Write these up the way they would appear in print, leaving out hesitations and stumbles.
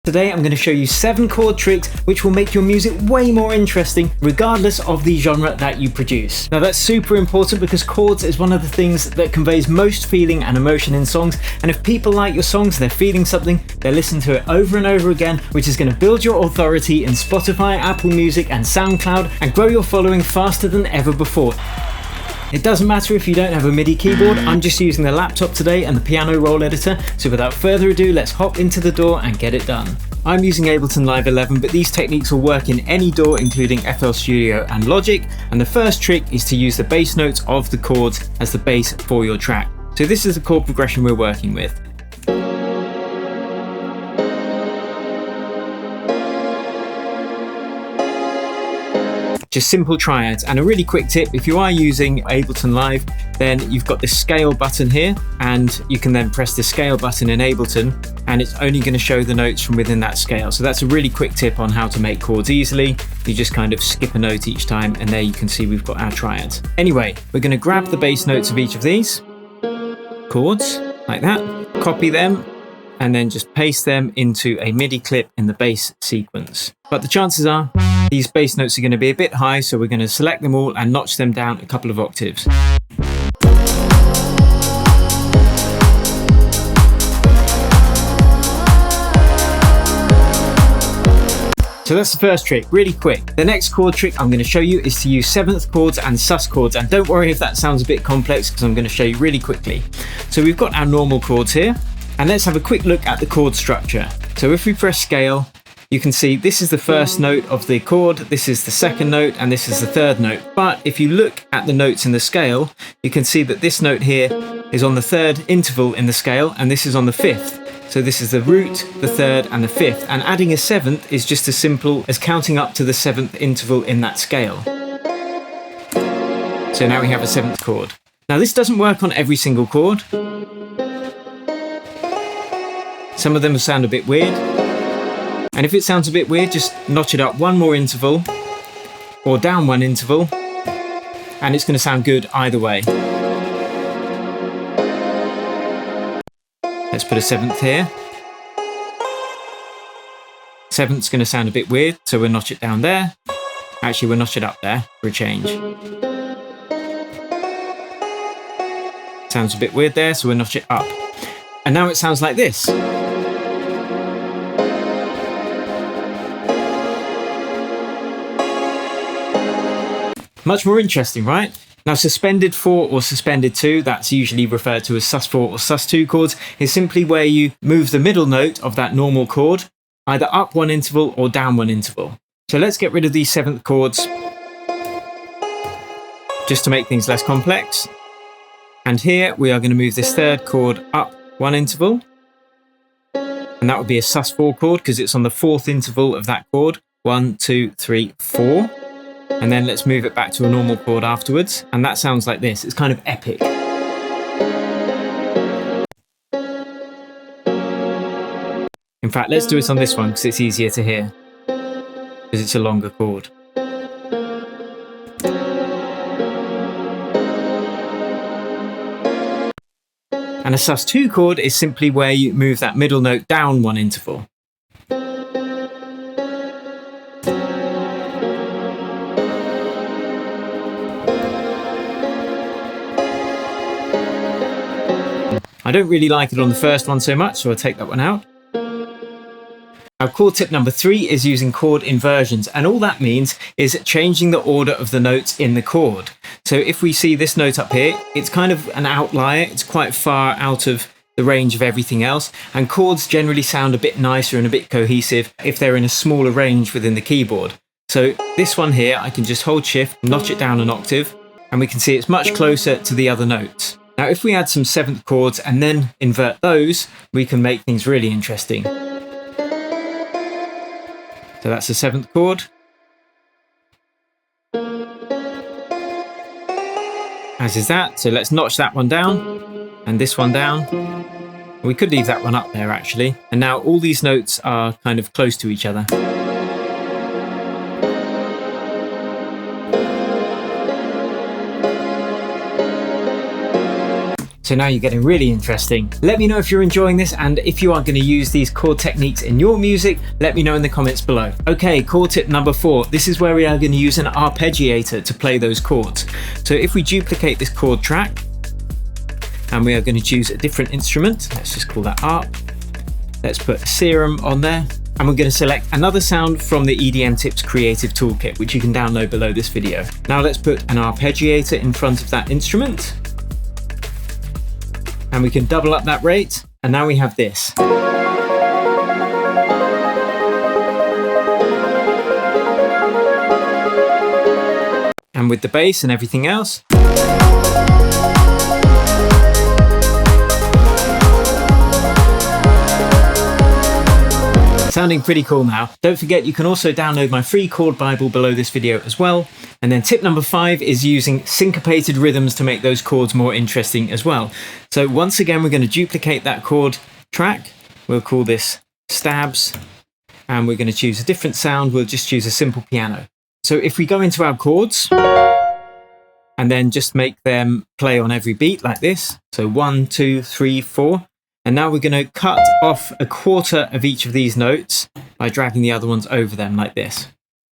Today I'm going to show you 7 chord tricks which will make your music way more interesting regardless of the genre that you produce. Now that's super important because chords is one of the things that conveys most feeling and emotion in songs, and if people like your songs, they're feeling something, they'll listen to it over and over again, which is going to build your authority in Spotify, Apple Music and SoundCloud and grow your following faster than ever before. It doesn't matter if you don't have a MIDI keyboard, I'm just using the laptop today and the piano roll editor, so without further ado, let's hop into the DAW and get it done. I'm using Ableton Live 11, but these techniques will work in any DAW, including FL Studio and Logic, and the first trick is to use the bass notes of the chords as the bass for your track. So this is the chord progression we're working with. Just simple triads. And a really quick tip, if you are using Ableton Live, then you've got this scale button here, and you can then press the scale button in Ableton and it's only going to show the notes from within that scale. So that's a really quick tip on how to make chords easily. You just kind of skip a note each time and there you can see we've got our triads. Anyway, we're going to grab the bass notes of each of these chords like that, copy them, and then just paste them into a MIDI clip in the bass sequence. But the chances are these bass notes are going to be a bit high, so we're going to select them all and notch them down a couple of octaves. So that's the first trick, really quick. The next chord trick I'm going to show you is to use 7th chords and sus chords, and don't worry if that sounds a bit complex because I'm going to show you really quickly. So we've got our normal chords here, and let's have a quick look at the chord structure. So if we press scale, you can see this is the first note of the chord, this is the second note, and this is the third note. But if you look at the notes in the scale, you can see that this note here is on the 3rd interval in the scale, and this is on the 5th. So this is the root, the 3rd, and the 5th. And adding a 7th is just as simple as counting up to the 7th interval in that scale. So now we have a 7th chord. Now this doesn't work on every single chord. Some of them will sound a bit weird. And if it sounds a bit weird, just notch it up one more interval or down one interval, and it's going to sound good either way. Let's put a 7th here. 7th's going to sound a bit weird, so we'll notch it down there. Actually, we'll notch it up there for a change. Sounds a bit weird there, so we'll notch it up. And now it sounds like this. Much more interesting, right? Now suspended 4 or suspended 2, that's usually referred to as sus4 or sus2 chords, is simply where you move the middle note of that normal chord, either up one interval or down one interval. So let's get rid of these 7th chords, just to make things less complex. And here we are going to move this 3rd chord up one interval, and that would be a sus4 chord because it's on the 4th interval of that chord. 1, 2, 3, 4. And then let's move it back to a normal chord afterwards. And that sounds like this. It's kind of epic. In fact, let's do it on this one because it's easier to hear, because it's a longer chord. And a sus2 chord is simply where you move that middle note down one interval. I don't really like it on the first one so much, so I'll take that one out. Now, chord tip number 3 is using chord inversions, and all that means is changing the order of the notes in the chord. So if we see this note up here, it's kind of an outlier, it's quite far out of the range of everything else, and chords generally sound a bit nicer and a bit cohesive if they're in a smaller range within the keyboard. So this one here, I can just hold shift, notch it down an octave, and we can see it's much closer to the other notes. Now, if we add some 7th chords and then invert those, we can make things really interesting. So that's the 7th chord. As is that. So let's notch that one down and this one down. We could leave that one up there actually. And now all these notes are kind of close to each other. So now you're getting really interesting. Let me know if you're enjoying this, and if you are going to use these chord techniques in your music, let me know in the comments below. Okay, chord tip number 4. This is where we are going to use an arpeggiator to play those chords. So if we duplicate this chord track, and we are going to choose a different instrument, let's just call that arp. Let's put a serum on there, and we're going to select another sound from the EDM Tips Creative Toolkit, which you can download below this video. Now let's put an arpeggiator in front of that instrument, and we can double up that rate, and now we have this. And with the bass and everything else. Sounding pretty cool now. Don't forget, you can also download my free chord Bible below this video as well. And then tip number 5 is using syncopated rhythms to make those chords more interesting as well. So once again, we're going to duplicate that chord track. We'll call this stabs, and we're going to choose a different sound. We'll just choose a simple piano. So if we go into our chords and then just make them play on every beat like this. So 1, 2, 3, 4. And now we're going to cut off a quarter of each of these notes by dragging the other ones over them like this.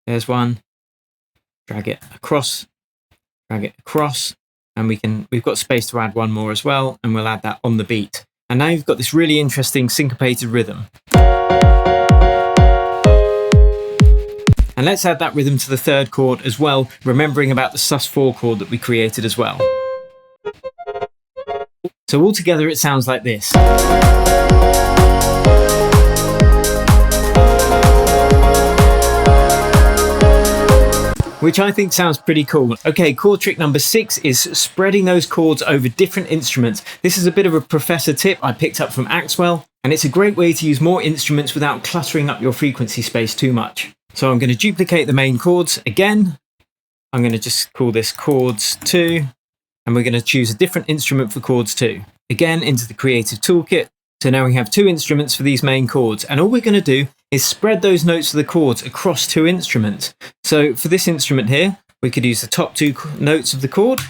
There's one, drag it across, and we've got space to add one more as well, and we'll add that on the beat. And now you've got this really interesting syncopated rhythm. And let's add that rhythm to the third chord as well, remembering about the sus4 chord that we created as well. So altogether it sounds like this. Which I think sounds pretty cool. Okay, chord trick number 6 is spreading those chords over different instruments. This is a bit of a professor tip I picked up from Axwell, and it's a great way to use more instruments without cluttering up your frequency space too much. So I'm going to duplicate the main chords again. I'm going to just call this chords 2. And we're going to choose a different instrument for chords 2. Again, into the Creative Toolkit. So now we have 2 instruments for these main chords. And all we're going to do is spread those notes of the chords across 2 instruments. So for this instrument here, we could use the top 2 notes of the chord.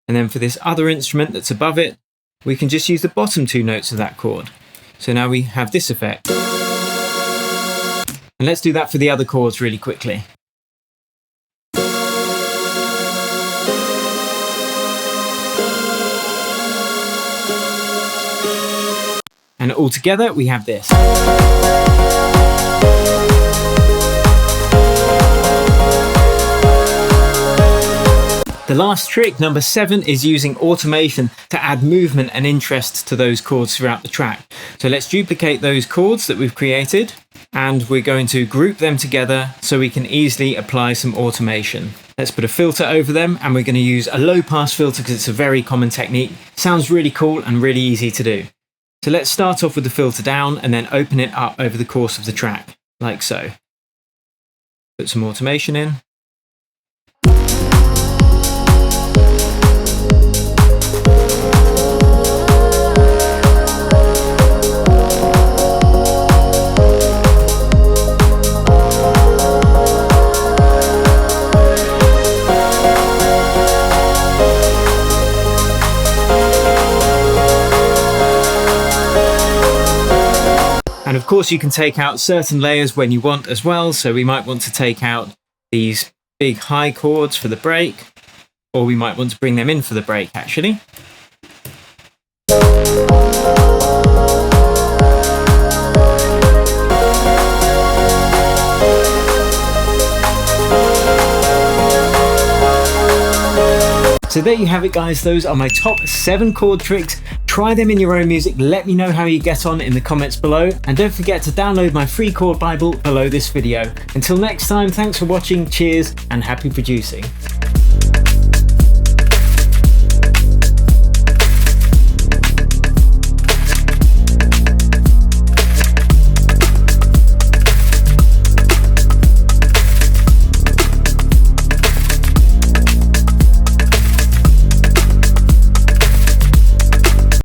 And then for this other instrument that's above it, we can just use the bottom 2 notes of that chord. So now we have this effect. And let's do that for the other chords really quickly. And all together we have this. The last trick, number 7, is using automation to add movement and interest to those chords throughout the track. So let's duplicate those chords that we've created, and we're going to group them together so we can easily apply some automation. Let's put a filter over them, and we're going to use a low pass filter because it's a very common technique. Sounds really cool and really easy to do. So let's start off with the filter down and then open it up over the course of the track, like so. Put some automation in. And of course you can take out certain layers when you want as well. So we might want to take out these big high chords for the break, or we might want to bring them in for the break actually. So there you have it guys, those are my top 7 chord tricks. Try them in your own music, let me know how you get on in the comments below, and don't forget to download my free chord Bible below this video. Until next time, thanks for watching, cheers and happy producing.